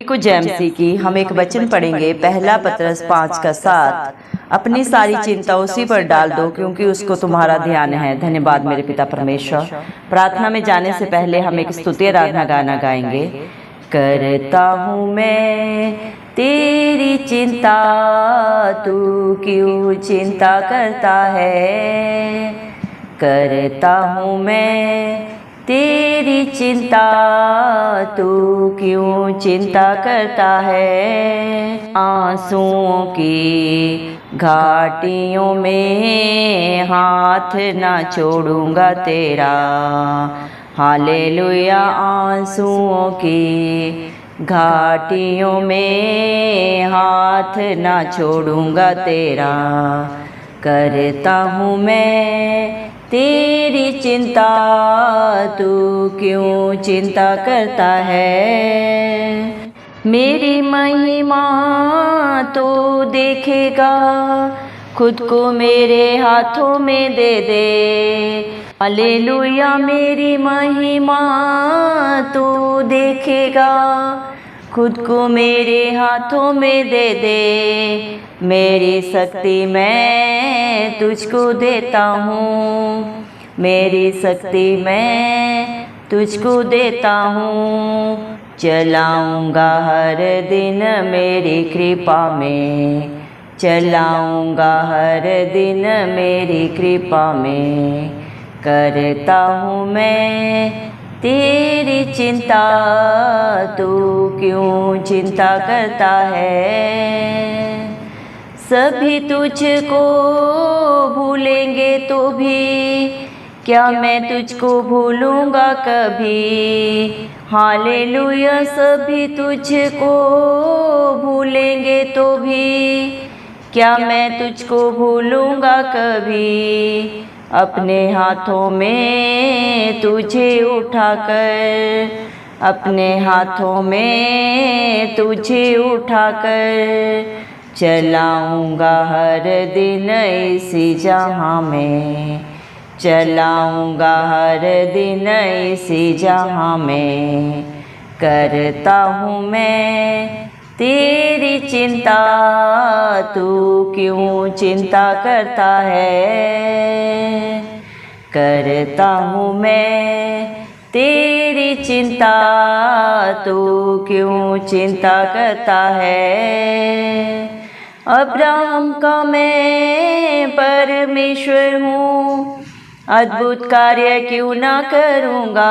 को जैमसी की हम एक वचन पढ़ेंगे, पहला पतरस 5:7। अपनी सारी चिंता उसी पर डाल दो क्योंकि उसको तुम्हारा ध्यान है। धन्यवाद मेरे पिता परमेश्वर। प्रार्थना में जाने से पहले हम एक स्तुति आराधना गाना गाएंगे। करता हूँ मैं तेरी चिंता, तू क्यों चिंता करता है। करता हूँ मैं तेरी चिंता, तू क्यों चिंता करता है। आंसुओं की घाटियों में हाथ ना छोड़ूंगा तेरा। हालेलुया। आंसुओं की घाटियों में हाथ ना छोड़ूंगा तेरा। करता हूँ मैं तेरी चिंता, तू क्यों चिंता करता है। मेरी महिमा तो देखेगा, खुद को मेरे हाथों में दे दे। हालेलुया। मेरी महिमा तो देखेगा, खुद को मेरे हाथों में दे दे। मेरी शक्ति मैं तुझको देता हूँ, मेरी शक्ति मैं तुझको देता हूँ। चलाऊँगा हर दिन मेरी कृपा में, चलाऊँगा हर दिन मेरी कृपा में। करता हूँ मैं तेरी चिंता, तू क्यों चिंता करता है। सभी तुझको भूलेंगे तो भी क्या मैं तुझको भूलूंगा कभी। हालेलुया। सभी तुझको भूलेंगे तो भी क्या मैं तुझको भूलूंगा कभी। अपने हाथों में तुझे उठाकर, अपने हाथों में तुझे उठाकर चलाऊंगा हर दिन इसी जहां में, चलाऊंगा हर दिन इसी जहां में। करता हूँ मैं तेरी चिंता, तू क्यों चिंता करता है। करता हूँ मैं तेरी चिंता, तू क्यों चिंता करता है। अब्राहम का मैं परमेश्वर हूँ, अद्भुत कार्य क्यों ना करूँगा।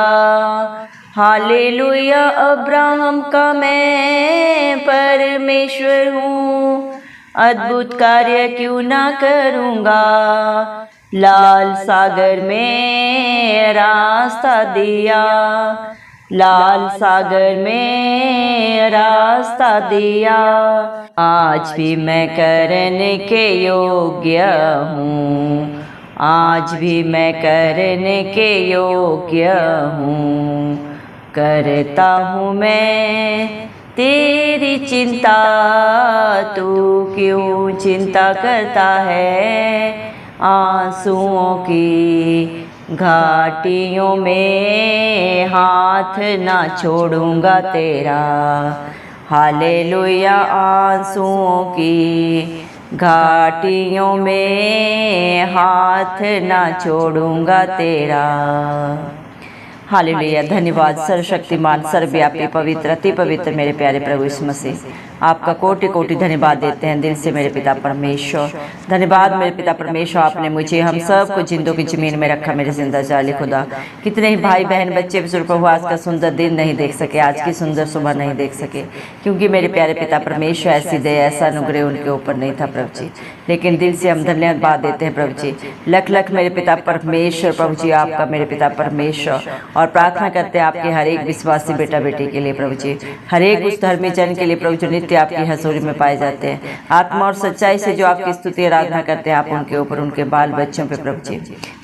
हालेलुया। अब्राहम का मैं परमेश्वर हूँ, अद्भुत कार्य क्यों ना करूँगा। लाल सागर में रास्ता दिया, लाल सागर में रास्ता दिया। आज भी मैं करने के योग्य हूँ, आज भी मैं करने के योग्य हूँ। करता हूँ मैं तेरी चिंता, तू क्यों चिंता करता है। आंसुओं की घाटियों में हाथ ना छोड़ूंगा तेरा। हालेलुया। आंसुओं की घाटियों में हाथ ना छोड़ूंगा तेरा। हालेलुया। धन्यवाद सर्वशक्तिमान सर्वव्यापी पवित्र अति पवित्र मेरे प्यारे प्रभु यीशु मसीह, आपका कोटि कोटि धन्यवाद देते हैं दिल से मेरे पिता परमेश्वर। धन्यवाद मेरे पिता परमेश्वर, आपने मुझे हम सब को जिंदों की जमीन में रखा। मेरे जिंदा जाले खुदा, कितने ही भाई बहन बच्चे विश्व प्रभु आज का सुंदर दिन नहीं देख सके, आज की सुंदर सुबह नहीं देख सके, क्योंकि मेरे प्यारे पिता परमेश्वर ऐसी दया ऐसा अनुग्रह उनके ऊपर नहीं था प्रभु जी। लेकिन दिल से हम धन्यवाद देते हैं प्रभु जी। लख लख मेरे पिता परमेश्वर प्रभु जी आपका मेरे पिता परमेश्वर। और प्रार्थना करते हैं आपके हर एक विश्वासी बेटा बेटी के लिए प्रभु जी, हर एक उस धर्मी जन के लिए प्रभु जी नित्य आपकी हजूरी में पाए जाते हैं। आत्मा और सच्चाई से जो आपकी स्तुति आराधना करते हैं आप उनके ऊपर, उनके बाल बच्चों पे प्रभु जी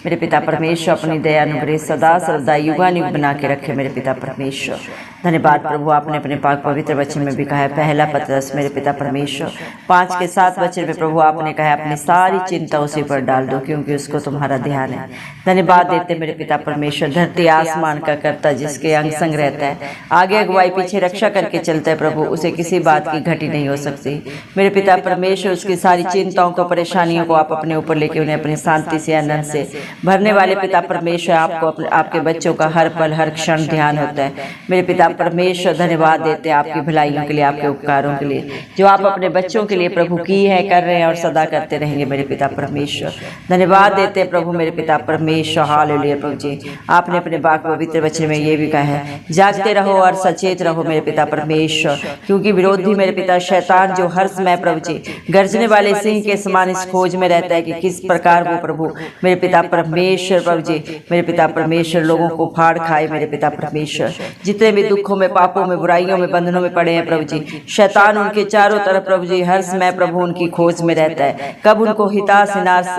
मेरे पिता परमेश्वर अपनी दया अनुग्रह सदा सर्वदा युगानुयुग बना के रखे मेरे पिता परमेश्वर। धन्यवाद प्रभु, आपने अपने पाक पवित्र वचन में भी कहा है, पहला पतरस मेरे पिता परमेश्वर 5:7 वचन में प्रभु आपने कहा है, अपनी सारी चिंता उसी पर डाल दो क्योंकि उसको तुम्हारा ध्यान है। धन्यवाद देते मेरे पिता परमेश्वर, धरती आसमान का कर्ता जिसके अंग संग रहता है, आगे अगुवाई पीछे रक्षा करके चलता है प्रभु, उसे किसी बात की घटी नहीं हो सकती। मेरे पिता परमेश्वर, उसकी सारी चिंताओं को, परेशानियों को आप अपने ऊपर लेके उन्हें अपनी शांति से, आनंद से भरने वाले पिता परमेश्वर, आपको आपके बच्चों का हर पल हर क्षण ध्यान होता है। मेरे पिता परमेश्वर धन्यवाद देते हैं आपकी भलाइयों के लिए, आपके उपकारों के लिए जो आप अपने बच्चों के लिए प्रभु की है, कर रहे हैं और सदा करते रहेंगे। मेरे पिता परमेश्वर धन्यवाद देते हैं प्रभु मेरे पिता परमेश्वर, हालेलुया प्रभु जी। आपने अपने पाक पवित्र वचन में ये भी कहा है, जागते रहो और सचेत रहो मेरे पिता परमेश्वर, क्योंकि विरोधी मेरे पिता शैतान जो हर समय प्रभु जी गर्जने वाले सिंह के समान इस खोज में रहता है कि किस प्रकार वो प्रभु मेरे पिता परमेश्वर प्रभु जी मेरे पिता परमेश्वर लोगों को फाड़ खाए। मेरे पिता परमेश्वर जितने भी दुखों में, पापों में, बुराइयों में, बंधनों में पड़े हैं प्रभु जी, शैतान उनके चारों तरफ प्रभु जी हर समय प्रभु उनकी खोज में रहता है, कब उनको हिताश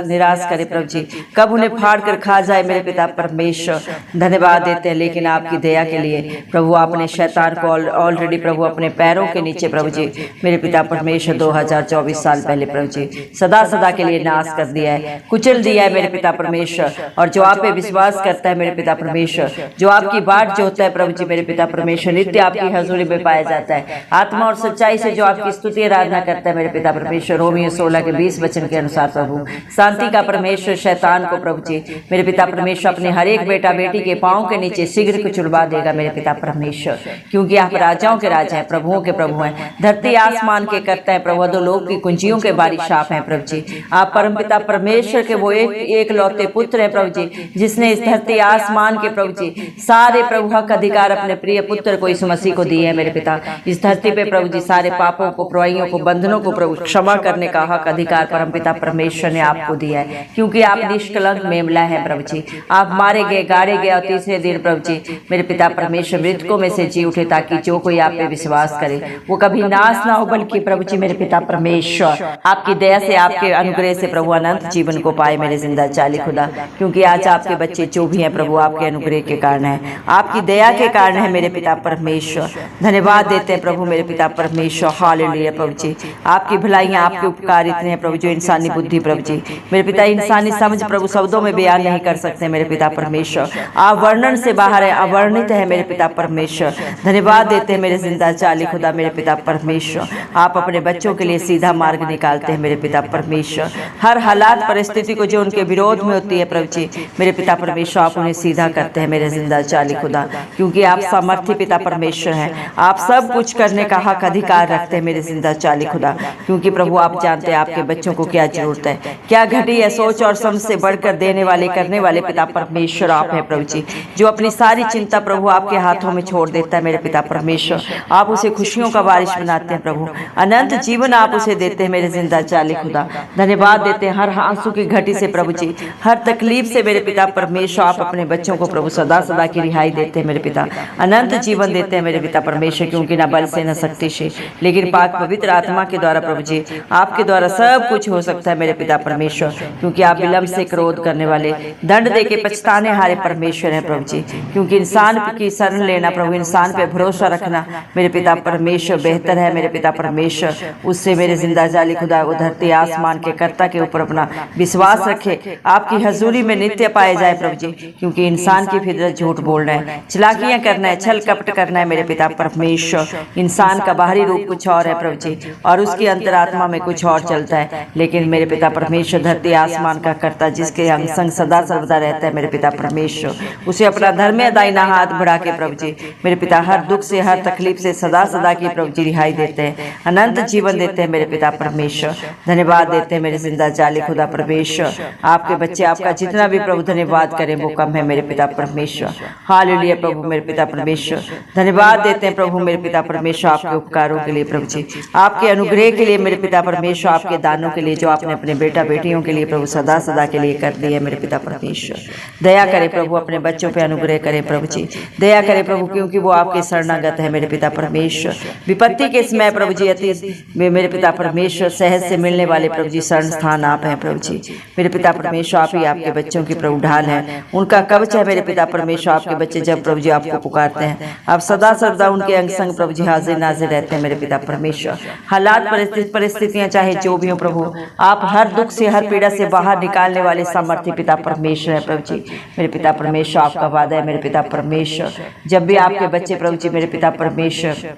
निराश करे प्रभु जी, कब उन्हें फाड़ कर खा जाए। मेरे पिता परमेश्वर धन्यवाद देते हैं, लेकिन आपकी दया के लिए प्रभु आपने शैतान को ऑलरेडी प्रभु अपने पैरों के नीचे प्रभु जी मेरे पिता परमेश्वर 2024 साल पहले प्रभु जी सदा सदा के लिए नाश कर दिया है, कुचल दिया है मेरे पिता परमेश्वर। और जो आप पे विश्वास करता है मेरे पिता परमेश्वर, जो आपकी बाट जोतता है प्रभु जी मेरे पिता परमेश्वर, नित्य आपकी हजूरी में पाया जाता है, आत्मा और सच्चाई से जो आपकी स्तुति आराधना करता है मेरे पिता परमेश्वर, रोमियो 16:20 वचन के अनुसार प्रभु शांति का परमेश्वर शैतान को प्रभु जी मेरे पिता परमेश्वर अपने हर एक बेटा बेटी के पांव के नीचे शीघ्र कुचलवा देगा मेरे पिता परमेश्वर, क्योंकि आप राजाओं के राजा हैं, प्रभुओं के प्रभु हैं, धरती आसमान के करता है प्रभु, दो लोग की कुंजियों के बारिश आप हैं प्रभु जी। आप परम पिता परमेश्वर के वो एक लौते पुत्र है प्रभु जी, जिसने इस धरती आसमान के प्रभु जी सारे प्रभु हक अधिकार अपने प्रिय पुत्र को यीशु मसीह को दिए है मेरे पिता। इस धरती पे प्रभु जी सारे पापों को, बुराइयों को, बंधनों को प्रभु क्षमा करने का हक अधिकार परम पिता परमेश्वर ने आपको दिया है, क्योंकि आप निष्कलंक मेमला है प्रभु जी। आप मारे गए, गाड़े गए और तीसरे दिन प्रभु जी मेरे पिता परमेश्वर मृतकों में से जी उठे, ताकि जो कोई आप पे विश्वास करे वो कभी नाश ना हो, बल्कि प्रभु जी मेरे पिता परमेश्वर आपकी दया से, आपके अनुग्रह से प्रभु अनंत जीवन को पाए मेरे जिंदा चाली खुदा। क्योंकि आज आपके बच्चे जो भी हैं प्रभु आपके अनुग्रह के कारण है, आपकी दया के कारण है मेरे पिता परमेश्वर। धन्यवाद देते हैं प्रभु मेरे पिता परमेश्वर, हालेलुया प्रभु जी। आपकी भलाइयाँ, आपके उपकार इतने हैं प्रभु जो इंसानी बुद्धि प्रभु जी मेरे पिता, इंसानी समझ प्रभु शब्दों में बयान नहीं कर सकते मेरे पिता परमेश्वर। आप वर्णन से बाहर है, अवर्णित है मेरे पिता परमेश्वर। धन्यवाद देते हैं मेरे जिंदा चाली खुदा मेरे पिता परमेश्वर। आप अपने बच्चों के लिए सीधा मार्ग निकालते हैं मेरे पिता परमेश्वर। हर हालात परिस्थिति को जो उनके विरोध में होती है प्रभु जी मेरे पिता परमेश्वर, आप उन्हें सीधा करते हैं मेरे जिंदा चाली खुदा, क्योंकि आप सामर्थ्य पिता परमेश्वर हैं। आप सब कुछ करने का हक अधिकार रखते हैं मेरे जिंदा चाली खुदा, क्योंकि प्रभु आप जानते हैं आपके बच्चों को क्या जरूरत है, क्या घटी है। सोच और समझ से बढ़कर देने वाले, करने वाले पिता परमेश्वर आप हैं प्रभु जी, जो अपनी सारी चिंता प्रभु आपके हाथों में छोड़ देता है मेरे पिता परमेश्वर। आप उसे खुशियों का बारिश बनाते हैं प्रभु, अनंत जीवन आप उसे देते हैं मेरे जिंदा चाली खुदा। धन्यवाद देते हैं हर आंसू की घटी से प्रभु जी, हर तकलीफ से मेरे पिता परमेश्वर, आप अपने बच्चों को प्रभु सदा सदा की रिहाई देते हैं मेरे पिता, अनंत जीवन देते हैं मेरे पिता परमेश्वर। क्योंकि न बल से न शक्ति से, लेकिन पाक पवित्र आत्मा के द्वारा प्रभु जी आपके द्वारा सब कुछ हो सकता है मेरे पिता परमेश्वर। क्योंकि आप विलंब से क्रोध करने वाले, दंड दे के पछताने हारे परमेश्वर है प्रभु जी। क्योंकि इंसान की शरण लेना प्रभु, इंसान पे भरोसा रखना मेरे पिता परमेश्वर बेहतर है मेरे पिता परमेश्वर, उससे मेरे जिंदा जाली खुदा वो धरती आसमान के कर्ता के ऊपर अपना विश्वास रखे, आपकी हजूरी में नित्य पाए जाए प्रभु जी। क्योंकि इंसान की फितरत झूठ बोलना है, चलाकियां करना है, छल कपट करना है मेरे पिता परमेश्वर। इंसान का बाहरी रूप कुछ और है प्रभु जी, और उसकी अंतरात्मा में कुछ और चलता है, लेकिन मेरे पिता परमेश्वर धरती आसमान का कर्ता जिसके अंग संग सदा सर्वदा रहता है मेरे पिता परमेश्वर, उसे अपना धर्म दाहिना हाथ बढ़ा के प्रभु जी मेरे पिता हर दुख से, हर तकलीफ से सदा सदा की प्रभु जी रिहाई देते हैं, अनंत जीवन देते हैं मेरे पिता परमेश्वर। धन्यवाद देते हैं मेरे जिंदा जाली खुदा परमेश्वर। आपके बच्चे आपका जितना भी प्रभु धन्यवाद करें वो कम है मेरे पिता परमेश्वर। हालेलुया प्रभु मेरे पिता परमेश्वर। धन्यवाद देते हैं प्रभु मेरे पिता परमेश्वर आपके उपकारों के लिए प्रभु जी, आपके अनुग्रह के लिए मेरे पिता परमेश्वर, आपके दानों के लिए जो आपने अपने बेटा बेटियों के लिए प्रभु सदा सदा के लिए कर दिए मेरे पिता परमेश्वर। दया करे प्रभु, अपने बच्चों पे अनुग्रह करे प्रभु जी, दया करे प्रभु, क्योंकि वो आपके शरणागत है मेरे पिता परमेश्वर। विपत्ति के समय प्रभु जी अति मेरे पिता परमेश्वर सहज से मिलने वाले प्रभु जी शरण स्थान आप हैं प्रभु जी मेरे पिता परमेश्वर। आप ही आपके बच्चों की प्रभु ढाल है, उनका कवच है मेरे पिता परमेश्वर। आपके बच्चे जब प्रभु जी आपको पुकारते हैं आप सदा सर्वदा उनके अंग संग प्रभु जी हाजिर नाजिर रहते हैं मेरे पिता परमेश्वर। हालात परिस्थितियां चाहे जो भी हो प्रभु, आप हर दुख से हर पीड़ा से बाहर निकालने वाले सामर्थ्य पिता परमेश्वर है प्रभु जी मेरे पिता परमेश्वर। आपका वादा है मेरे पिता परमेश्वर, जब भी आपके बच्चे प्रभु जी मेरे पिता परमेश्वर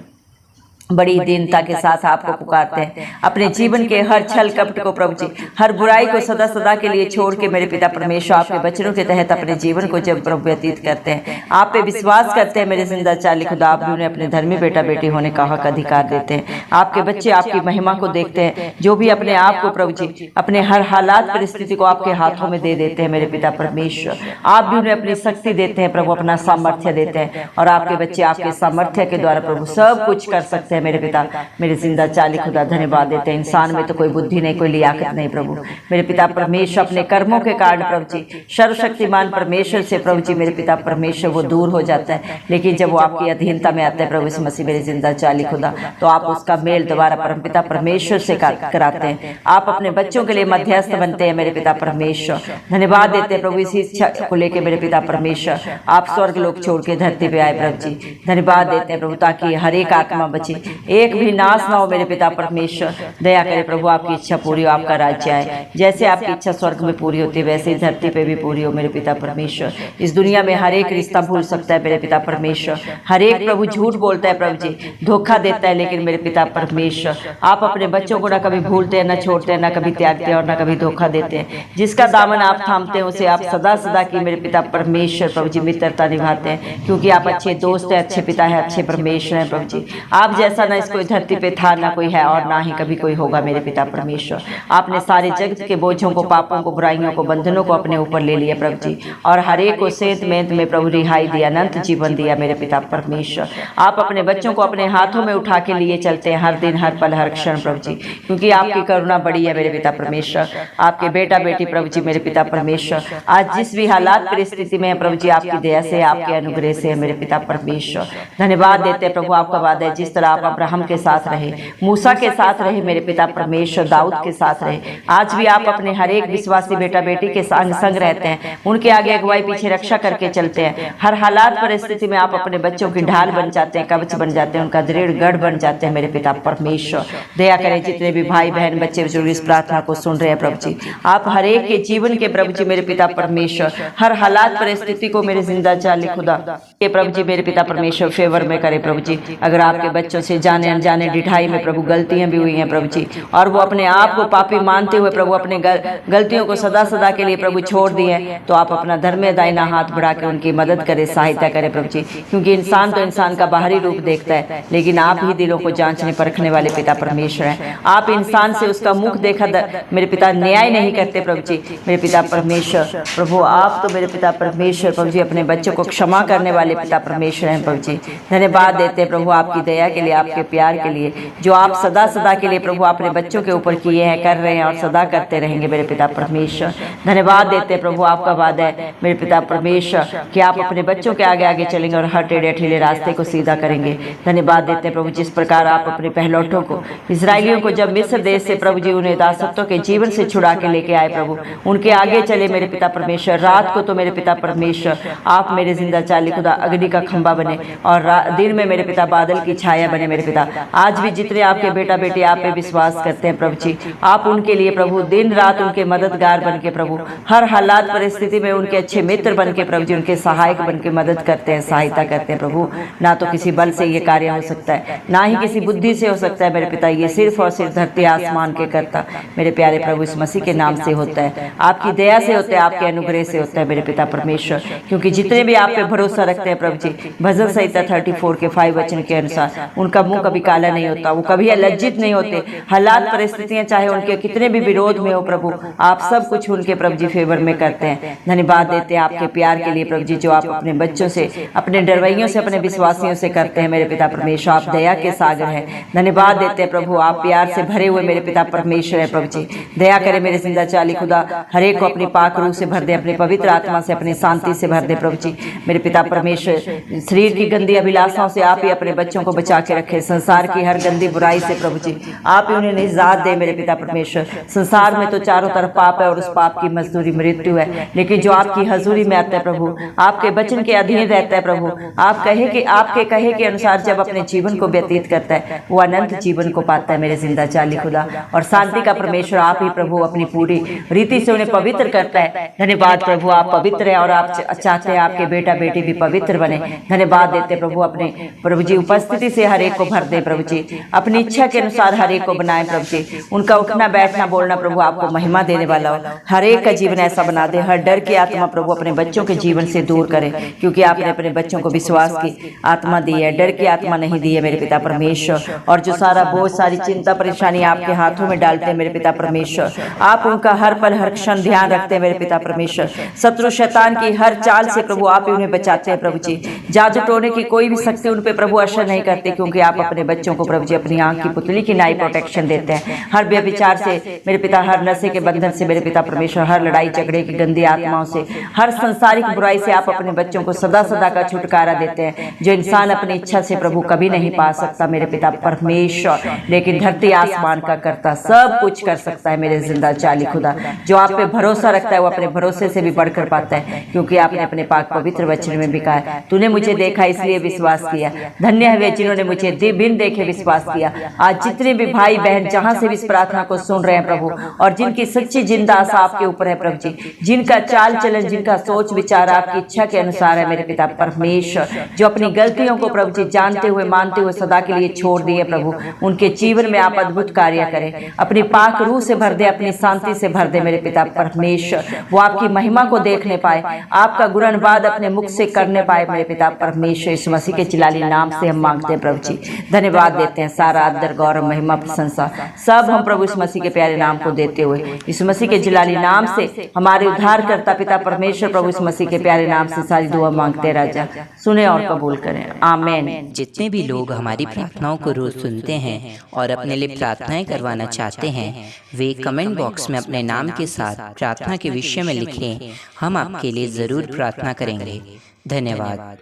बड़ी दीनता के साथ आपको पुकारते हैं, अपने जीवन के हर छल कपट को प्रभु जी, हर बुराई को सदा सदा के लिए छोड़ के मेरे पिता परमेश्वर आपके वचनों के तहत अपने जीवन को जब प्रभु व्यतीत करते हैं, आप पे विश्वास करते हैं मेरे जिंदा चाली खुदा, आप भी उन्हें अपने धर्मी बेटा बेटी होने का हक अधिकार देते हैं। आपके बच्चे आपकी महिमा को देखते हैं, जो भी अपने आप को प्रभु जी अपने हर हालात परिस्थिति को आपके हाथों में दे देते हैं मेरे पिता परमेश्वर। आप भी उन्हें अपनी शक्ति देते हैं प्रभु, अपना सामर्थ्य देते हैं, और आपके बच्चे आपके सामर्थ्य के द्वारा प्रभु सब कुछ कर सकते हैं मेरे पिता मेरे जिंदा चाली खुदा। धन्यवाद देते हैं, इंसान में तो कोई बुद्धि नहीं, कोई लियाकत नहीं प्रभु मेरे पिता परमेश्वर, अपने कर्मों के कारण प्रभु जी सर्वशक्तिमान परमेश्वर से प्रभु जी मेरे पिता परमेश्वर वो दूर हो जाता है, लेकिन जब वो आपकी अधीनता में आता है प्रभु यीशु मसीह मेरे जिंदा चाली खुदा, तो आप उसका मेल दोबारा परमपिता परमेश्वर से कराते हैं। आप अपने बच्चों के लिए मध्यस्थ बनते हैं मेरे पिता परमेश्वर। धन्यवाद देते हैं प्रभु इसी इच्छा को लेकर मेरे पिता परमेश्वर, आप स्वर्ग लोक छोड़ के धरती पे आए प्रभु जी। धन्यवाद देते हैं प्रभु, ताकि हर एक आत्मा बचे, एक भी नाश ना हो मेरे पिता परमेश्वर। दया करे प्रभु, आपकी इच्छा पूरी हो, आपका राज्य आए, जैसे आपकी इच्छा स्वर्ग में पूरी होती है वैसे ही धरती पे भी पूरी हो मेरे पिता परमेश्वर। इस दुनिया में हर एक रिश्ता भूल सकता है मेरे पिता परमेश्वर, हर एक प्रभु झूठ बोलता है प्रभु जी, धोखा देता है, लेकिन मेरे पिता परमेश्वर आप अपने बच्चों को ना कभी भूलते हैं, ना छोड़ते हैं, ना कभी त्यागते हैं और ना कभी धोखा देते हैं। जिसका दामन आप थामते हैं उसे आप सदा सदा की मेरे पिता परमेश्वर प्रभु जी मित्रता निभाते हैं, क्योंकि आप अच्छे दोस्त हैं, अच्छे पिता है, अच्छे परमेश्वर हैं प्रभु जी। आप जैसा ना इसको धरती पे था, ना कोई है और ना ही कभी कोई होगा मेरे पिता परमेश्वर। आपने सारे जगत के बोझों को, पापों को, बुराइयों को, बंधनों को अपने ऊपर ले लिया प्रभु जी, और हर एक को सेंत मेंत में प्रभु रिहाई दिया, अनंत जीवन दिया मेरे पिता परमेश्वर। आप अपने बच्चों को अपने हाथों में उठा के लिए चलते हैं हर दिन, हर पल, हर क्षण प्रभु जी, क्योंकि आपकी करुणा बड़ी है मेरे पिता परमेश्वर। आपके बेटा बेटी प्रभु जी मेरे पिता परमेश्वर आज जिस भी हालात परिस्थिति में है प्रभु जी, आपकी दया से, आपके अनुग्रह से मेरे पिता परमेश्वर। धन्यवाद देते हैं प्रभु, आपका वादा है जिस तरह आप अब्राहम के साथ रहे, मूसा के साथ रहे मेरे पिता परमेश्वर, दाऊद के साथ रहे, आज भी आप अपने हर एक विश्वासी बेटा बेटी के संग संग रहते हैं, उनके आगे अगुवाई पीछे रक्षा करके चलते हैं। हर हालात परिस्थिति में आप अपने बच्चों की ढाल बन जाते हैं, कवच बन जाते हैं, उनका दृढ़ गढ़ बन जाते हैं मेरे पिता परमेश्वर। दया करें जितने भी भाई बहन बच्चे बुजुर्ग इस प्रार्थना को सुन रहे हैं प्रभु जी, आप हर एक के जीवन के प्रभु जी मेरे पिता परमेश्वर हर हालात परिस्थिति को मेरे जिंदा चाली खुदा के प्रभु जी मेरे पिता परमेश्वर फेवर में करे प्रभु जी। अगर आपके बच्चों से जाने अनजाने ढिठाई में प्रभु गलतियां भी हुई हैं प्रभु जी, और वो अपने आप को पापी मानते हुए प्रभु अपने गलतियों को सदा सदा के लिए प्रभु छोड़ दिए, तो आप अपना धर्म दाहिना हाथ बढ़ा के उनकी मदद करें, सहायता करें प्रभु जी, क्योंकि इंसान तो इंसान का बाहरी रूप देखता है, लेकिन आप ही दिलों को जांचने परखने वाले पिता परमेश्वर हैं। आप इंसान से उसका मुख देखा मेरे पिता न्याय नहीं करते प्रभु जी मेरे पिता परमेश्वर। प्रभु आप तो मेरे पिता परमेश्वर प्रभु जी अपने बच्चों को क्षमा करने वाले पिता परमेश्वर हैं प्रभु जी। धन्यवाद देते हैं प्रभु आपकी दया के लिए, आपके प्यार के लिए, जो आप सदा सदा के लिए प्रभु अपने बच्चों के ऊपर किए हैं, कर रहे हैं और सदा करते रहेंगे मेरे पिता परमेश्वर। धन्यवाद देते हैं प्रभु, आपका वादा है मेरे पिता परमेश्वर कि आप अपने बच्चों के आगे आगे चलेंगे और हर टेढ़े ठीले रास्ते को सीधा करेंगे। धन्यवाद देते हैं प्रभु, जिस प्रकार आप अपने पहलौठों को, इजराइलियों को जब मिस्र देश से प्रभु जी उन्हें दासत्व के जीवन से छुड़ा के लेके आए प्रभु, उनके आगे चले मेरे पिता परमेश्वर। रात को तो मेरे पिता परमेश्वर आप मेरे जिंदा चाली खुदा अग्नि का खंभा बने, और दिन में मेरे पिता बादल की छाया बने मेरे पिता। आज भी जितने आपके बेटा बेटी आप पे विश्वास करते हैं प्रभु जी, आप उनके लिए प्रभु दिन रात उनके मददगार बन के प्रभु हर हालात परिस्थिति में उनके अच्छे मित्र बन के प्रभु जी उनके सहायक बन के मदद करते हैं, सहायता करते हैं प्रभु। ना तो किसी बल से ये कार्य हो सकता है, ना ही किसी बुद्धि से हो सकता है मेरे पिता, ये सिर्फ और सिर्फ धरती आसमान के करता मेरे प्यारे प्रभु इस मसीह के नाम से होता है, आपकी दया से होता है, आपके अनुग्रह से होता है मेरे पिता परमेश्वर। क्योंकि जितने भी आप पे भरोसा रखते हैं प्रभु जी, भजन संहिता 34 के 5 वचन के अनुसार उनका मुंह कभी काला नहीं होता, वो कभी लज्जित नहीं होते। हालात परिस्थितियां चाहे उनके कितने भी विरोध में हो प्रभु, आप सब कुछ उनके प्रभु जी फेवर में करते हैं। धन्यवाद देते हैं आपके प्यार के लिए प्रभु जी, जो आप अपने बच्चों से, अपने डरवैयों से, अपने विश्वासियों से करते हैं मेरे पिता परमेश्वर। आप दया के सागर हैं। धन्यवाद देते हैं प्रभु, आप प्यार से भरे हुए मेरे पिता परमेश्वर है प्रभु जी। दया करें मेरे जिंदा चाली खुदा, हर एक को अपनी पाक रूह से भर दे, अपनी पवित्र आत्मा से, अपनी शांति से भर दे प्रभु जी मेरे पिता परमेश्वर। शरीर की गंदी अभिलाषाओं से आप ही अपने बच्चों को बचा के रखें रखें। संसार की हर गंदी बुराई से प्रभु जी आप ही उन्हें निजात दे मेरे पिता परमेश्वर। संसार में तो चारों तरफ पाप है और उस पाप की मजदूरी मृत्यु है, लेकिन जो आपकी हजूरी में आता है प्रभु, आपके वचन के अधीन रहता है प्रभु, आपके कहे के अनुसार जब अपने जीवन को व्यतीत करता है वो अनंत जीवन को पाता है मेरे जिंदा जाली खुदा। और शांति का परमेश्वर आप ही प्रभु अपनी पूरी रीति से उन्हें पवित्र करता है। धन्यवाद प्रभु, आप पवित्र हैं और आप चाहते हैं आपके बेटा बेटी भी पवित्र बने। धन्यवाद देते प्रभु, अपने प्रभु जी उपस्थिति से हर एक को भर दे प्रभु जी, अपनी इच्छा के अनुसार हर एक को बनाए प्रभु जी। उनका उठना बैठना बोलना प्रभु आपको महिमा देने वाला हो, हर एक का जीवन ऐसा बना दे। हर डर की आत्मा प्रभु अपने बच्चों के जीवन से दूर करे, क्योंकि आपने अपने बच्चों को विश्वास की आत्मा दी है, डर की आत्मा नहीं दी है मेरे पिता परमेश्वर। और जो सारा बोझ सारी चिंता परेशानी आपके हाथों में डालते हैं मेरे पिता परमेश्वर, आप उनका हर पल हर क्षण ध्यान रखते हैं मेरे पिता परमेश्वर। शत्रु शैतान की हर चाल से प्रभु आप ही उन्हें बचाते हैं प्रभु जी। जादू टोने की कोई भी शक्ति उन पे प्रभु असर नहीं करती, क्योंकि आप अपने बच्चों को प्रभु जी अपनी आंख की पुतली की नाई प्रोटेक्शन देते हैं। हर व्यभिचार से मेरे पिता, हर नशे के बंधन से मेरे पिता परमेश्वर, हर लड़ाई झगड़े की गंदी आत्माओं से, हर संसारिक बुराई से आप अपने बच्चों को सदा सदा का छुटकारा देते हैं, जो इंसान अपनी इच्छा से प्रभु कभी नहीं पा सकता मेरे पिता परमेश्वर, लेकिन धरती आसमान का करता सब कुछ कर सकता है मेरे जिंदा जाली खुदा। जो आप पे भरोसा रखता है वो अपने भरोसे से भी बढ़कर पाता है, क्योंकि आपने अपने पाक पवित्र वचन में भी कहा है, तूने मुझे देखा इसलिए विश्वास किया। धन्य है वे जिन्होंने मुझे बिन देखे विश्वास किया। आज जितने भी भाई बहन जहां से भी इस प्रार्थना को सुन रहे हैं प्रभु, और जिनकी सच्ची जिंदा आशा आपके ऊपर है प्रभु जी, जिनका चाल चलन जिनका सोच विचार आपकी इच्छा के अनुसार है मेरे पिता परमेश्वर, जो अपनी गलतियों को प्रभु जी जानते हुए मानते हुए सदा के लिए छोड़ दिए प्रभु, उनके जीवन में आप अद्भुत कार्य करें। अपनी पाक रूह से भर दे, अपनी शांति से भर दे मेरे पिता परमेश्वर। वो आपकी महिमा को देखने पाए, आपका गुणगान अपने मुख से करने पाए मेरे पिता परमेश्वर। यीशु मसीह के जिलाली नाम से हम मांगते हैं प्रभु जी, धन्यवाद देते हैं। सारा आदर गौरव महिमा प्रशंसा सब हम प्रभु यीशु मसीह के प्यारे नाम को देते हुए, यीशु मसीह के जिलाली नाम से हमारे उद्धारकर्ता पिता परमेश्वर प्रभु यीशु मसीह के प्यारे नाम से सारी दुआ मांगते हैं। राजा सुने और कबूल करें, आमीन। जितने भी लोग हमारी प्रार्थनाओं को रोज सुनते हैं और अपने लिए प्रार्थनाएं करवाना चाहते हैं, वे कमेंट बॉक्स में अपने नाम के साथ प्रार्थना के विषय में लिखें। हम आपके लिए जरूर प्रार्थना करेंगे। धन्यवाद।